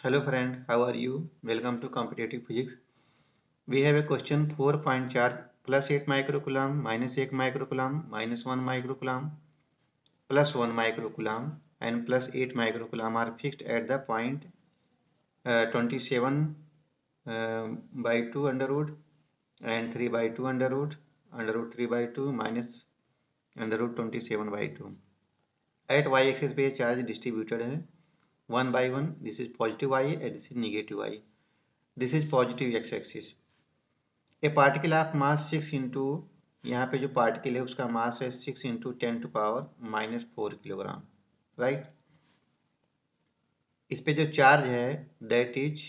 Hello friend, how are you? Welcome to Competitive Physics. We have a question 4 point charge plus 8 microcoulomb minus 1 microcoulomb minus 1 microcoulomb plus 1 microcoulomb and plus 8 microcoulomb are fixed at the point 27 by 2 under root and 3 by 2 under root 3 by 2 minus under root 27 by 2. At y-axis पे charge distributed है 1 by 1. This is positive y and this is negative y. This is positive x-axis. A particle of mass 6 into, यहाँ पे जो particle है उसका mass है 6 into 10 to power -4 kilogram, right. इस पे जो चार्ज है दैट इज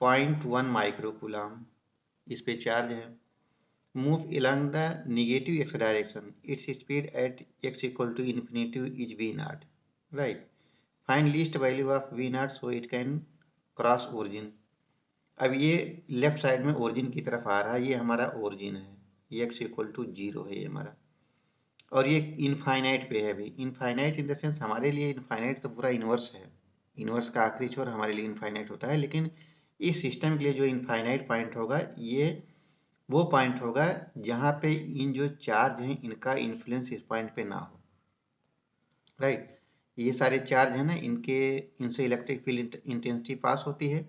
0.1 माइक्रोकूलम, इस पे चार्ज है। Move along the negative x direction, it's speed at x equal to infinity is v not, right. Find least value of v not so it can cross origin. अब ये left side में origin की तरफ आ रहा है, ये हमारा origin है, ये x इक्वल टू 0 है ये हमारा, और ये इनफाइनाइट पे है। अभी इनफाइनाइट इन द सेंस हमारे लिए इनफाइनाइट तो पूरा इनवर्स है, इनवर्स का आखिरी छोर हमारे लिए इनफाइनाइट होता है, लेकिन इस सिस्टम के लिए जो इनफाइनाइट पॉइंट होगा ये वो पॉइंट होगा जहाँ पे इन जो चार्ज हैं इनका इन्फ्लुएंस इस पॉइंट पे ना हो, राइट। ये सारे चार्ज है ना, इनसे इलेक्ट्रिक फील्ड इंटेंसिटी पास होती है,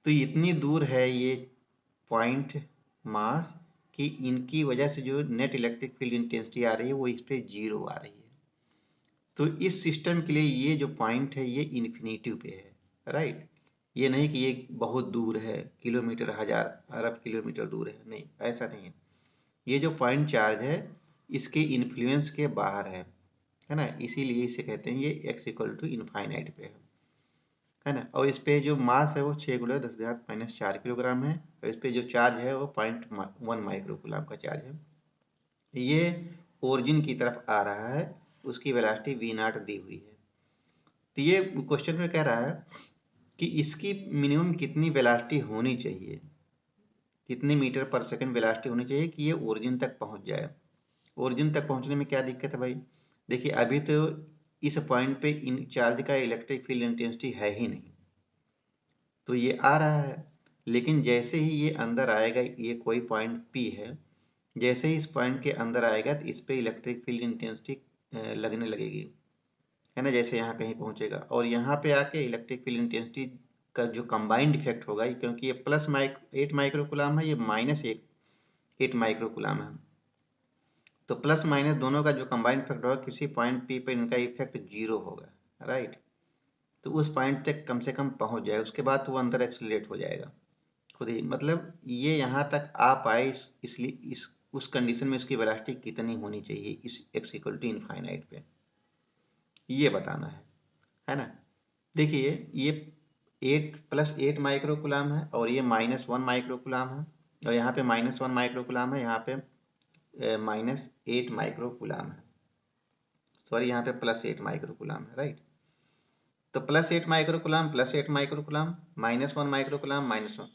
तो इतनी दूर है ये पॉइंट मास कि इनकी वजह से जो नेट इलेक्ट्रिक फील्ड इंटेंसिटी आ रही है वो इस पे 0 आ रही है। तो इस सिस्टम के लिए ये जो पॉइंट है ये इन्फिनिटी पे है, राइट। ये नहीं कि ये बहुत दूर है, किलोमीटर, हजार, अरब किलोमीटर दूर है, नहीं, ऐसा नहीं है। ये जो पॉइंट चार्ज है इसके इन्फ्लुएंस के बाहर है ना, इसीलिए इसे कहते हैं ये x इक्वल टू इनफाइनाइट पे है ना। और इस पे जो मास है वो 6 × 10⁻⁴ किलोग्राम है, और इस पे जो चार्ज है वो 0.1 माइक्रोकूलम का चार्ज है। ये ओरिजिन की तरफ आ रहा है, उसकी वेलोसिटी v नॉट दी हुई है। तो ये क्वेश्चन में कह रहा है कि इसकी मिनिमम कितनी वेलोसिटी होनी चाहिए, कितनी मीटर पर सेकंड वेलोसिटी होनी चाहिए कि ये ओरिजिन तक पहुंच जाए। ओरिजिन तक पहुंचने में क्या दिक्कत है भाई? देखिए अभी तो इस पॉइंट पे इन चार्ज का इलेक्ट्रिक फील्ड इंटेंसिटी है ही नहीं, तो ये आ रहा है, लेकिन जैसे ही ये अंदर आएगा, ये कोई पॉइंट P है, जैसे ही इस पॉइंट के अंदर आएगा तो इस पे इलेक्ट्रिक फील्ड इंटेंसिटी लगने लगेगी, है ना, जैसे यहाँ कहीं पहुंचेगा, और यहाँ पे आके इलेक्ट्रिक फील्ड इंटेंसिटी का जो कंबाइंड इफेक्ट होगा, क्योंकि ये प्लस 8 माइक्रोकूलम है, ये -8 माइक्रोकूलम है, तो प्लस माइनस दोनों का जो कंबाइंड इफेक्ट होगा किसी पॉइंट P पे इनका इफेक्ट 0 होगा, राइट। तो उस पॉइंट तक कम से कम पहुंच जाए, उसके बाद तो वो अंदर एक्सीलरेट हो जाएगा खुद ही। मतलब ये यहाँ तक आ पाए, इसलिए इस उस कंडीशन में इसकी वेलोसिटी कितनी होनी चाहिए इस x इक्वल टू इनफाइनाइट पे, ये बताना है ना। देखिए ये 8 + 8 माइक्रोकूलम है और ये -1 माइक्रोकूलम है, और यहाँ पे -1 माइक्रोकूलम है, यहाँ पे -8 माइक्रोकूलम है, सॉरी यहाँ पे +8 माइक्रोकूलम है, राइट। तो +8 माइक्रोकूलम +8 माइक्रोकूलम -1 माइक्रोकूलम -1।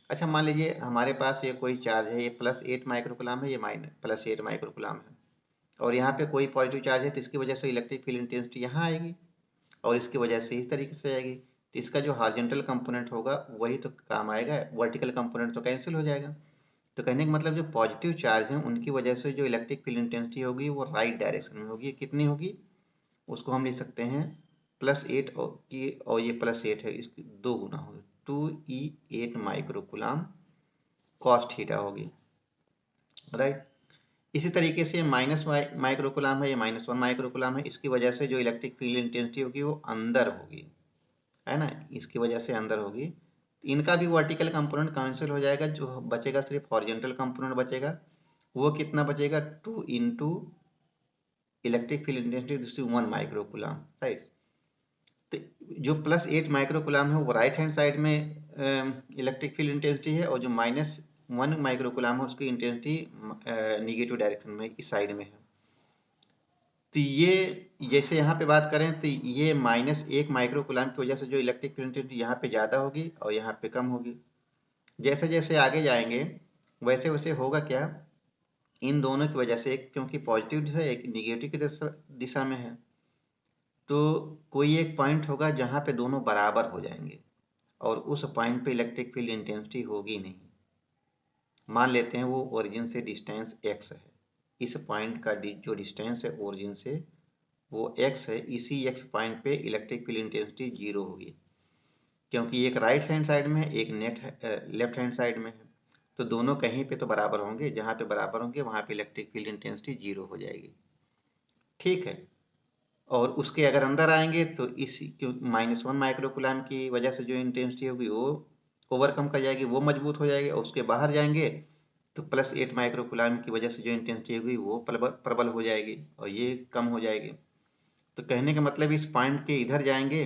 अच्छा मान लीजिए हमारे पास ये कोई चार्ज है, ये +8 माइक्रोकूलम है, ये +8 माइक्रोकूलम है, और यहाँ पे कोई पॉजिटिव चार्ज है, तो इसकी वजह से इलेक्ट्रिक फील्ड इंटेंसिटी यहाँ आएगी और इसकी वजह से इस तरीके से आएगी, तो इसका जो हॉरिजॉन्टल कंपोनेंट होगा वही तो काम आएगा, वर्टिकल कंपोनेंट तो कैंसिल हो जाएगा। तो कहने का मतलब जो पॉजिटिव चार्ज हैं उनकी वजह से जो इलेक्ट्रिक फील्ड इंटेंसिटी होगी वो राइट डायरेक्शन में होगी। कितनी होगी? उसको हम लिख सकते हैं +8 की, और ये +8 है, इसकी 2 गुना होगी, 2e8 माइक्रोकूलम कॉस थीटा होगी, राइट। इसी तरीके से माइनस माइक्रोकूलम है, ये -1 माइक्रोकूलम है, इसकी वजह से जो इलेक्ट्रिक फील्ड इंटेंसिटी होगी वो अंदर होगी, है ना, इसकी वजह से अंदर होगी। इनका भी वर्टिकल कंपोनेंट कैंसिल हो जाएगा, जो बचेगा सिर्फ हॉरिजॉन्टल कंपोनेंट बचेगा। वो कितना बचेगा? 2 into electric field intensity 1 microcoulomb, right. तो जो +8 माइक्रोकूलम है वो राइट हैंड साइड में इलेक्ट्रिक फील्ड इंटेंसिटी है, और जो -1 माइक्रोकूलम है उसकी इंटेंसिटी निगेटिव डायरेक्शन में इस साइड में है। तो ये जैसे यहाँ पे बात करें तो ये -1 माइक्रोकूलम की वजह से जो इलेक्ट्रिक फील्ड इंटेंसिटी यहाँ पे ज़्यादा होगी और यहाँ पे कम होगी। जैसे जैसे आगे जाएंगे वैसे वैसे होगा क्या, इन दोनों की वजह से, एक क्योंकि पॉजिटिव है एक निगेटिव की दिशा में है, तो कोई एक पॉइंट होगा जहाँ पे दोनों बराबर हो जाएंगे और उस पॉइंट पे इलेक्ट्रिक फील्ड इंटेंसिटी होगी नहीं। मान लेते हैं वो ओरिजिन से डिस्टेंस x है, इस पॉइंट का जो डिस्टेंस है ओरिजिन से वो x है, इसी x पॉइंट पे इलेक्ट्रिक फील्ड इंटेंसिटी 0 होगी, क्योंकि एक राइट हैंड साइड में है, एक लेफ्ट हैंड साइड में है, तो दोनों कहीं पे तो बराबर होंगे, जहाँ पे बराबर होंगे वहाँ पे इलेक्ट्रिक फील्ड इंटेंसिटी 0 हो जाएगी। ठीक है, और उसके अगर अंदर आएंगे तो इस -1 माइक्रोकुलाम की वजह से जो इंटेंसिटी होगी वो ओवरकम कर जाएगी, वो मजबूत हो जाएगी, और उसके बाहर जाएंगे तो +8 माइक्रोकुलाम की वजह से जो इंटेंसिटी होगी वो प्रबल हो जाएगी और ये कम हो जाएगी। तो कहने का मतलब इस पॉइंट के इधर जाएंगे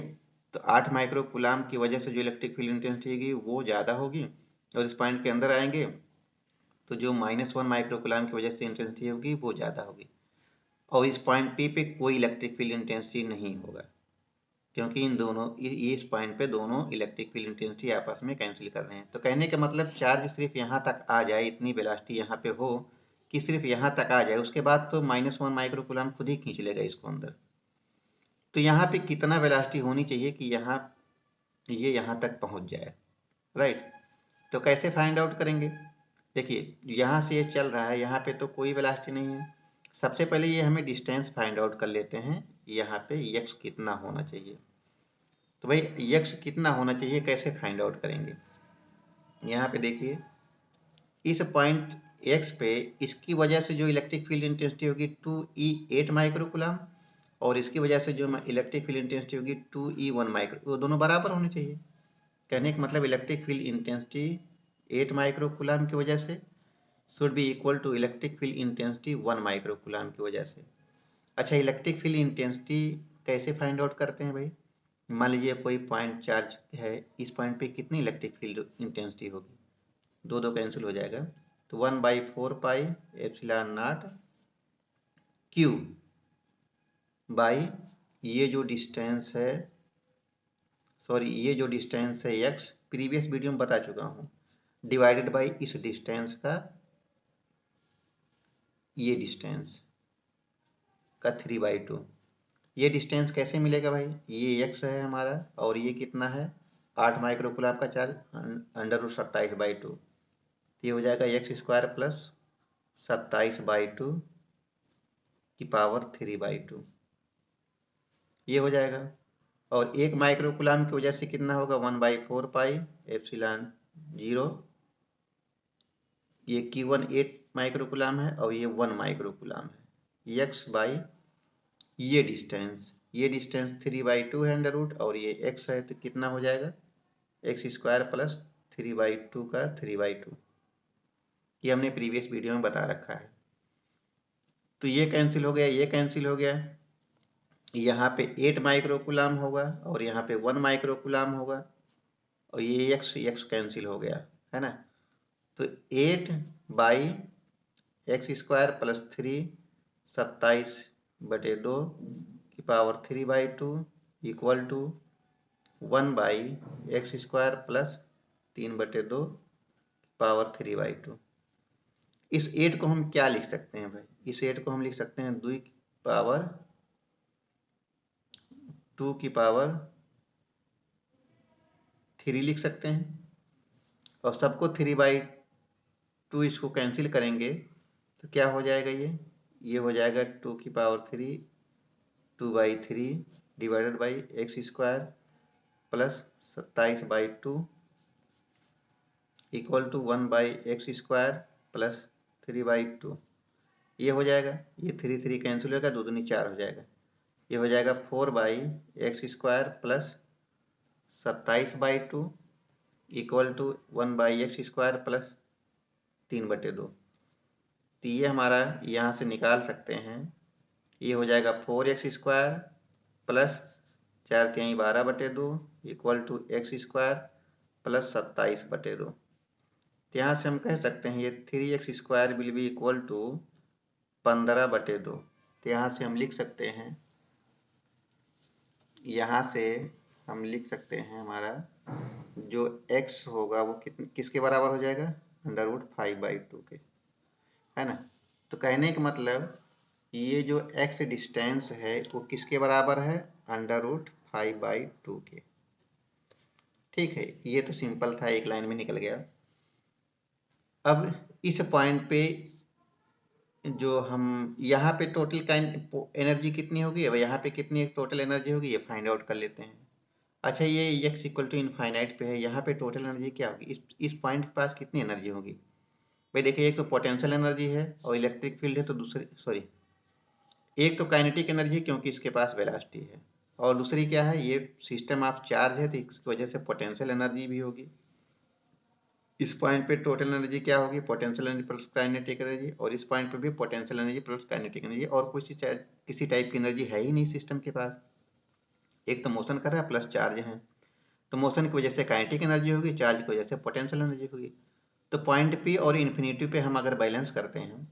तो 8 माइक्रोकुलाम की वजह से जो इलेक्ट्रिक फील्ड इंटेंसिटी होगी वो ज़्यादा होगी, और इस पॉइंट के अंदर आएंगे तो जो -1 माइक्रोकुलाम की वजह से इंटेंसिटी होगी वो ज़्यादा होगी, और इस पॉइंट पी पे कोई इलेक्ट्रिक फील्ड इंटेंसिटी नहीं होगा, क्योंकि इन दोनों इस पॉइंट पे दोनों इलेक्ट्रिक फील्ड इंटेंसिटी आपस में कैंसिल कर रहे हैं। तो कहने का मतलब चार्ज सिर्फ यहाँ तक आ जाए, इतनी वेलोसिटी यहाँ पे हो कि सिर्फ यहाँ तक आ जाए, उसके बाद तो -1 माइक्रोकुलाम खुद ही खींच लेगा इसको अंदर। तो यहाँ पे कितना वेलोसिटी होनी चाहिए कि ये यहाँ तक पहुँच जाए, राइट। तो कैसे फाइंड आउट करेंगे? देखिए यहाँ से ये चल रहा है, यहाँ पे तो कोई वेलोसिटी नहीं है। सबसे पहले ये हमें डिस्टेंस फाइंड आउट कर लेते हैं, यहाँ पे x कितना होना चाहिए। तो भाई x कितना होना चाहिए कैसे फाइंड आउट करेंगे? यहाँ पे देखिए इस पॉइंट x पे इसकी वजह से जो इलेक्ट्रिक फील्ड इंटेंसिटी होगी 2e8 माइक्रोकुलाम, और इसकी वजह से जो इलेक्ट्रिक फील्ड इंटेंसिटी होगी 2e1 माइक्रो, वो दोनों बराबर होने चाहिए। कहने का मतलब इलेक्ट्रिक फील्ड इंटेंसिटी 8 माइक्रोकुलाम की वजह से should be equal to electric field intensity 1 microcoulomb की वजह से। अच्छा, इलेक्ट्रिक फील्ड इंटेंसिटी कैसे फाइंड आउट करते हैं भाई? मान लीजिए कोई पॉइंट चार्ज है, इस पॉइंट पे कितनी इलेक्ट्रिक फील्ड इंटेंसिटी होगी, दो दो कैंसिल हो जाएगा, तो 1/4 pi epsilon not Q by ये जो डिस्टेंस है, सॉरी ये जो डिस्टेंस है x, प्रीवियस वीडियो में बता चुका हूँ, डिवाइडेड बाई इस डिस्टेंस का ये डिस्टेंस का 3/2। ये डिस्टेंस कैसे मिलेगा भाई? ये x है हमारा और ये कितना है 8 माइक्रोकुलाम का चार्ज, √27/2, ये हो जाएगा x² प्लस 27/2 की पावर 3/2, ये हो जाएगा। और 1 माइक्रोकुलाम की वजह से कितना होगा 1/4 पाई एप्सिलॉन 0, ये Q1 8 माइक्रोकुलाम है और ये 1 माइक्रोकुलाम है, x बाई ये डिस्टेंस 3/2 है अंडर रूट, और ये x है तो कितना हो जाएगा x² प्लस 3/2 का 3/2, ये हमने प्रीवियस वीडियो में बता रखा है। तो ये कैंसिल हो गया, ये कैंसिल हो गया, यहाँ पे 8 माइक्रोकुलाम होगा और यहाँ पे 1 माइक्रोकुलाम होगा, और ये x कैंसिल हो गया है ना। तो 8/x² प्लस 3 27/2 की power 3/2 equal to 1/x² plus 3/2 power 3/2। इस 8 को हम क्या लिख सकते हैं भाई? इस 8 को हम लिख सकते हैं 2 की पावर 2 की पावर 3 लिख सकते हैं, और सबको 3/2 इसको कैंसिल करेंगे तो क्या हो जाएगा, ये हो जाएगा 2 की power 3 2/3 divided by x² plus 27/2 equal to 1/x² plus 3/2, ये हो जाएगा, ये 3 कैंसिल होगा, 2 दूनी 4 हो जाएगा, ये हो जाएगा 4/x² plus 27/2 equal to 1/x² plus 3/2। तो ये हमारा यहाँ से निकाल सकते हैं, ये हो जाएगा 4x² plus 4×3 12/2 equal to x² plus 27/2। तो यहाँ से हम कह सकते हैं ये 3x² will be equal to 15/2। तो यहाँ से हम लिख सकते हैं, यहाँ से हम लिख सकते हैं हमारा जो x होगा वो किसके बराबर हो जाएगा, √5/2 के, है ना। तो कहने का मतलब ये जो x डिस्टेंस है वो किसके बराबर है, √5/2 के। ठीक है, ये तो सिंपल था, एक लाइन में निकल गया। अब इस पॉइंट पे जो हम यहाँ पे टोटल का एनर्जी कितनी होगी, अब यहाँ पे कितनी टोटल एनर्जी होगी ये फाइंड आउट कर लेते हैं। अच्छा, ये x इक्वल टू इनफाइनाइट पे है, यहाँ पे टोटल एनर्जी क्या होगी, इस पॉइंट के पास कितनी एनर्जी होगी भाई? देखिए, एक तो पोटेंशियल एनर्जी है और इलेक्ट्रिक फील्ड है, तो दूसरी सॉरी एक तो काइनेटिक एनर्जी क्योंकि इसके पास वेलोसिटी है, और दूसरी क्या है, ये सिस्टम ऑफ चार्ज है तो इसकी वजह से पोटेंशियल एनर्जी भी होगी। इस पॉइंट पे टोटल एनर्जी क्या होगी, potential energy plus kinetic energy, और इस पॉइंट पे भी potential energy plus kinetic energy, और किसी टाइप की एनर्जी है ही नहीं सिस्टम के पास। एक तो मोशन कर रहा है प्लस चार्ज है, तो मोशन की वजह से काइनेटिक एनर्जी होगी, चार्ज की वजह से पोटेंशियल एनर्जी होगी। तो पॉइंट पी और इन्फिनिटी पे हम अगर बैलेंस करते हैं,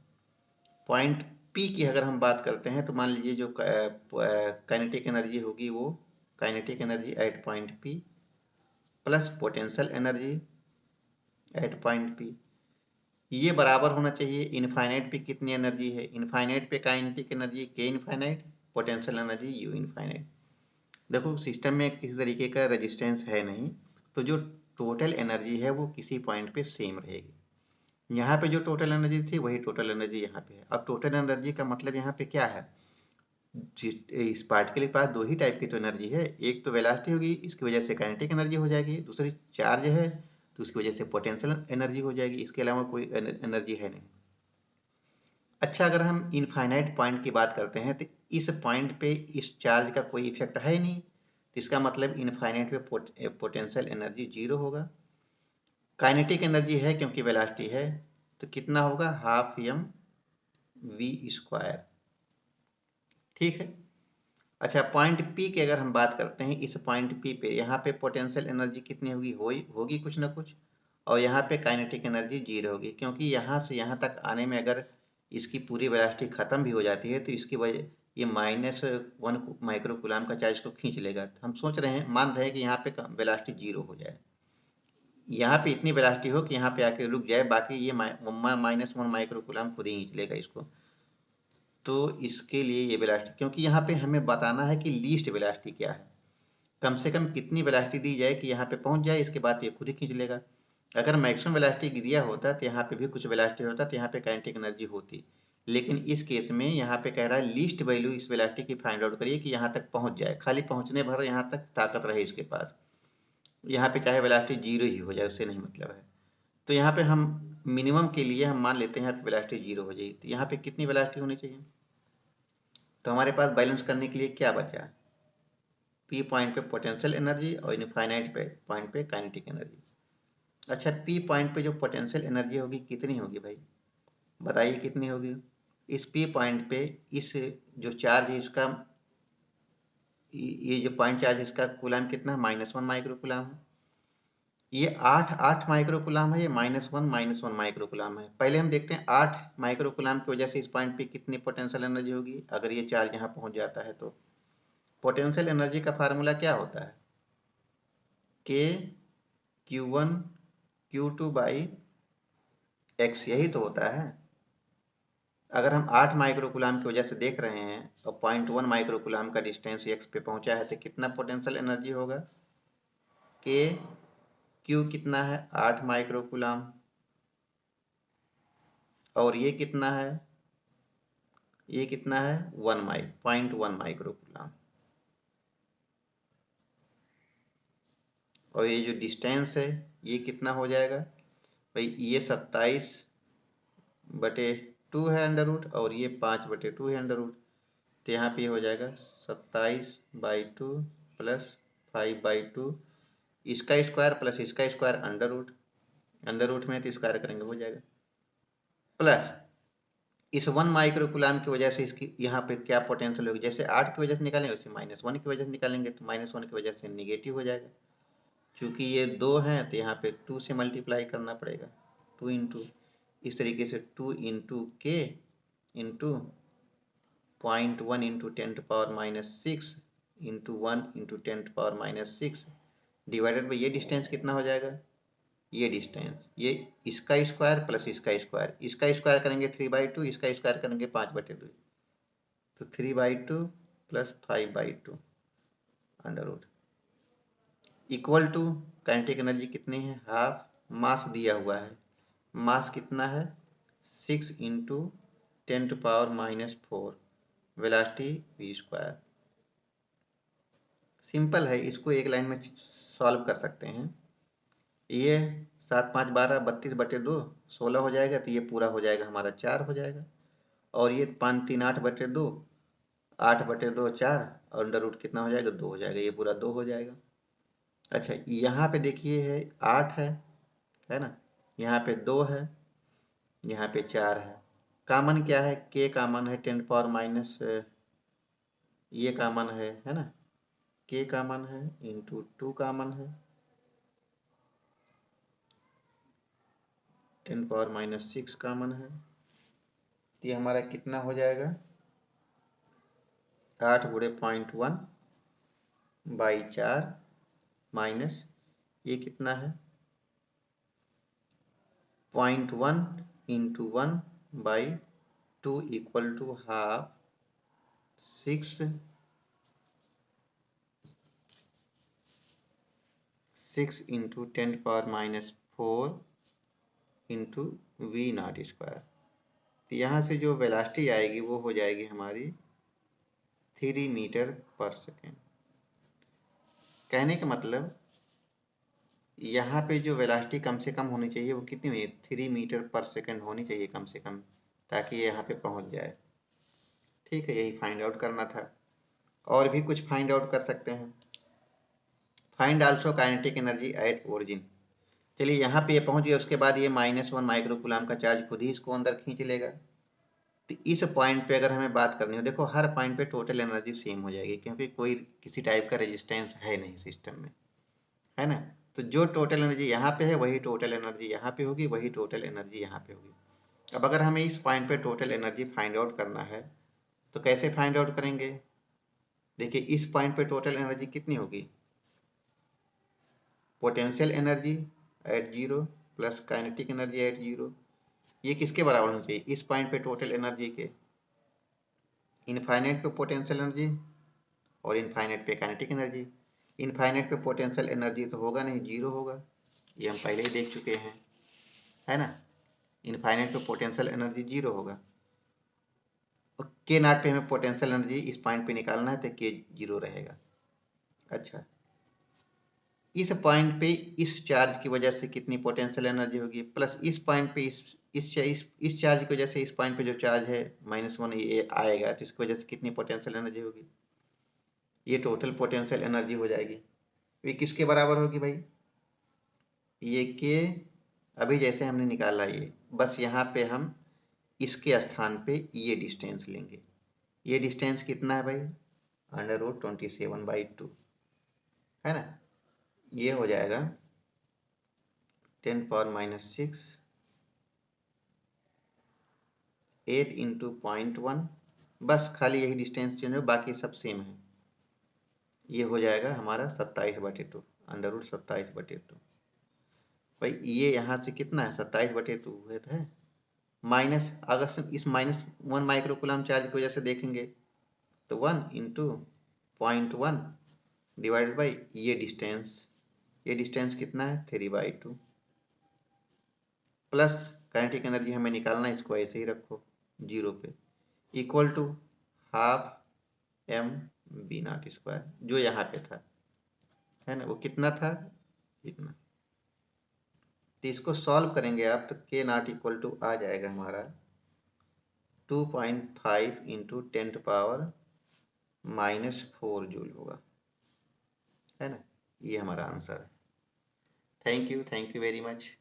पॉइंट पी की अगर हम बात करते हैं, तो मान लीजिए जो काइनेटिक एनर्जी होगी वो kinetic energy at point P plus potential energy at point P, ये बराबर होना चाहिए इनफाइनाइट पे कितनी एनर्जी है, इनफाइनाइट पे काइनेटिक एनर्जी के infinite, potential energy you infinite. देखो, सिस्टम में किसी तरीके का रेजिस्टेंस है नहीं, तो जो टोटल एनर्जी है वो किसी पॉइंट पे सेम रहेगी। यहाँ पे जो टोटल एनर्जी थी वही टोटल एनर्जी यहाँ पे है। अब टोटल एनर्जी का मतलब यहाँ पे क्या है, इस पार्टिकल के पास दो ही टाइप की तो एनर्जी है, एक तो वेलोसिटी होगी, इसकी वजह से काइनेटिक एनर्जी हो जाएगी, दूसरी चार्ज है तो उसकी वजह से पोटेंशियल एनर्जी हो जाएगी, इसके अलावा कोई एनर्जी है नहीं। अच्छा, अगर हम इनफाइनाइट पॉइंट की बात करते हैं तो इस पॉइंट पे इस चार्ज का कोई इफेक्ट है नहीं, तो इसका मतलब इनफाइनाइट पे पोटेंशियल एनर्जी जीरो होगा। काइनेटिक एनर्जी है क्योंकि वेलोसिटी है, तो कितना होगा, हाफ एम वी स्क्वायर। ठीक है। अच्छा, पॉइंट पी की अगर हम बात करते हैं, इस पॉइंट पी पे यहाँ पे पोटेंशियल एनर्जी कितनी होगी, होगी कुछ ना कुछ, और यहाँ पे काइनेटिक एनर्जी जीरो होगी, क्योंकि यहाँ से यहाँ तक आने में अगर इसकी पूरी वेलोसिटी खत्म भी हो जाती है तो इसकी वजह ये -1 माइक्रो कूलम का चार्ज को खींच लेगा। तो हम सोच रहे हैं, मान रहे हैं कि यहाँ पे वेलोसिटी जीरो हो जाए, यहाँ पे इतनी वेलोसिटी हो कि यहाँ पे आके रुक जाए, बाकी ये -1 माइक्रो कूलम खुद ही खींच लेगा इसको। तो इसके लिए ये वेलोसिटी, क्योंकि यहाँ पे हमें बताना है कि लीस्ट वेलोसिटी क्या है, कम से कम कितनी वेलोसिटी दी जाए कि यहाँ पे पहुँच जाए, इसके बाद ये खुद ही खींच लेगा। अगर मैक्सिमम वेलोसिटी दिया होता तो यहाँ पे भी कुछ वेलोसिटी होता तो यहाँ पे काइनेटिक एनर्जी होती, लेकिन इस केस में यहाँ पे कह रहा है लीस्ट वैल्यू इस वेलोसिटी की फाइंड आउट करिए कि यहाँ तक पहुँच जाए, खाली पहुँचने भर यहाँ तक ताकत रहे इसके पास, यहाँ पे चाहे वेलोसिटी जीरो ही हो जाए उससे नहीं मतलब है। तो यहाँ पे हम मिनिमम के लिए हम मान लेते हैं यहाँ पे वेलोसिटी जीरो हो जाएगी, तो यहाँ पे कितनी वेलोसिटी होनी चाहिए, तो हमारे पास बैलेंस करने के लिए क्या बचा, पी पॉइंट पे पोटेंशियल एनर्जी और इनफाइनाइट पे पॉइंट पे काइनेटिक एनर्जी। अच्छा, पी पॉइंट पे जो पोटेंशियल एनर्जी होगी कितनी होगी भाई, बताइए कितनी होगी। इस पी पॉइंट पे इस जो चार्ज है इसका, ये जो पॉइंट चार्ज है इसका कूलम कितना है, -1 माइक्रो कूलम है। ये 8 माइक्रो कूलम है, ये -1 माइक्रो कूलम है। पहले हम देखते हैं 8 माइक्रो कूलम की वजह से इस पॉइंट पे कितनी पोटेंशियल एनर्जी होगी अगर ये चार्ज यहाँ पहुँच जाता है। तो पोटेंशियल एनर्जी का फार्मूला क्या होता है, के Q1 Q2 बाई एक्स, यही तो होता है। अगर हम 8 माइक्रो कूलम की वजह से देख रहे हैं और 0.1 माइक्रो कूलम का डिस्टेंस एक्स पे पहुंचा है तो कितना पोटेंशियल एनर्जी होगा, के क्यू कितना है 8 माइक्रो कूलम, और ये कितना है, ये कितना है 0.1 माइक्रो कूलम, और ये जो डिस्टेंस है ये कितना हो जाएगा भाई, ये 27/2 है अंडर रूट, और ये 5/2 है अंडर रूट, तो यहाँ पे हो जाएगा 27/2 प्लस 5/2, इसका स्क्वायर प्लस इसका स्क्वायर अंडर रूट में तो स्क्वायर करेंगे हो जाएगा, प्लस इस 1 माइक्रो कूलम की वजह से इसकी यहाँ पे क्या पोटेंशियल होगी, जैसे 8 की वजह से निकालेंगे वैसे -1 की वजह से निकालेंगे, तो -1 की वजह से निगेटिव हो जाएगा, क्योंकि ये 2 हैं तो यहाँ पे 2 से मल्टीप्लाई करना पड़ेगा, 2 इंटू, इस तरीके से 2 इंटू के into 0.1 into 10⁻⁻6 into 1 into 10⁻⁻6 divided by ये डिस्टेंस कितना हो जाएगा, ये डिस्टेंस, ये इसका स्क्वायर प्लस इसका स्क्वायर करेंगे 3/2, इसका स्क्वायर करेंगे 5/2, तो 3/2 plus 5/2, under root equal to kinetic energy कितनी है, हाफ, मास दिया हुआ है, मास कितना है 6 into 10⁻⁻4, velocity v square. Simple है, इसको एक लाइन में सॉल्व कर सकते हैं। ये 7 5 12 32/2 16 हो जाएगा, तो ये पूरा हो जाएगा हमारा 4 हो जाएगा। और ये 5 3 8/2 8/2 4, और अंडर रूट कितना हो जाएगा 2 हो जाएगा, ये पूरा 2 हो जाएगा। अच्छा यहाँ पे देखिए है 8 है ना, यहाँ पे 2 है, यहाँ पे 4 है। कॉमन क्या है, k कॉमन है 10⁻⁻, ये कॉमन है ना, k कॉमन है इंटू 2 कॉमन है 10⁻⁻6 कॉमन है, तो ये हमारा कितना हो जाएगा 8 गुणे 0.1/4 माइनस ये कितना है 0.1 into 1/2 equal to half 6 into 10⁻⁻4 into v0 square. तो यहाँ से जो वेलोसिटी आएगी वो हो जाएगी हमारी 3 मीटर पर सेकेंड। कहने का मतलब यहाँ पे जो वेलोसिटी कम से कम होनी चाहिए वो कितनी हुई, 3 मीटर पर सेकेंड होनी चाहिए कम से कम, ताकि ये यहाँ पे पहुँच जाए। ठीक है, यही फाइंड आउट करना था। और भी कुछ फाइंड आउट कर सकते हैं। Find also kinetic energy at origin. चलिए यहाँ पे ये पहुँच गया, उसके बाद ये -1 माइक्रोकूलम का चार्ज खुद ही इसको अंदर खींच लेगा। तो इस पॉइंट पे अगर हमें बात करनी हो, देखो हर पॉइंट पे टोटल एनर्जी सेम हो जाएगी, क्योंकि कोई किसी टाइप का रेजिस्टेंस है नहीं सिस्टम में, है ना। तो जो टोटल एनर्जी यहाँ पे है वही टोटल एनर्जी यहाँ पे होगी, वही टोटल एनर्जी यहाँ पे होगी। अब अगर हमें इस पॉइंट पे टोटल एनर्जी फाइंड आउट करना है तो कैसे फाइंड आउट करेंगे। देखिए इस पॉइंट पे टोटल एनर्जी कितनी होगी, potential energy at zero plus kinetic energy at zero, ये किसके बराबर होनी चाहिए, इस पॉइंट पे टोटल एनर्जी के इनफाइनाइट पे पोटेंशियल एनर्जी और इनफाइनाइट पे काइनेटिक एनर्जी। इनफाइनाइट पे पोटेंशियल एनर्जी तो होगा नहीं, जीरो होगा, ये हम पहले ही देख चुके हैं, है ना। इनफाइनाइट पे पोटेंशियल एनर्जी जीरो होगा, और के नॉट पे हमें पोटेंशियल एनर्जी इस पॉइंट पे निकालना है, तो के जीरो रहेगा। अच्छा इस पॉइंट पे इस चार्ज की वजह से कितनी पोटेंशियल एनर्जी होगी, प्लस इस पॉइंट पे इस चार्ज की वजह से इस पॉइंट पे जो चार्ज है -1 ये आएगा, तो इसकी वजह से कितनी पोटेंशियल एनर्जी होगी, ये टोटल पोटेंशियल एनर्जी हो जाएगी। ये किसके बराबर होगी भाई, ये के अभी जैसे हमने निकाला ये, बस यहाँ पे हम इसके स्थान पे ये डिस्टेंस लेंगे। ये डिस्टेंस कितना है भाई, √27/2, है ना। ये हो जाएगा 10⁻⁻6 8 इंटू 0.1, बस खाली यही डिस्टेंस चेंज हो, बाकी सब सेम है। ये हो जाएगा हमारा 27/2, √27/2। भाई ये यहाँ से कितना है 27/2 हुए तो है, माइनस अगर से इस -1 माइक्रोकूलम चार्ज की वजह से देखेंगे तो 1 इंटू 0.1 डिवाइडेड बाई ये डिस्टेंस कितना है 3/2, प्लस काइनेटिक एनर्जी हमें निकालना है, इसको ऐसे ही रखो जीरो पे, equal to half mv0 square, जो यहाँ पे था, है ना, वो कितना था इतना। तो इसको सॉल्व करेंगे आप, तो के नॉट इक्वल टू आ जाएगा हमारा 2.5 इंटू 10⁻⁻4 जूल होगा, है ना। ये हमारा आंसर है। Thank you very much.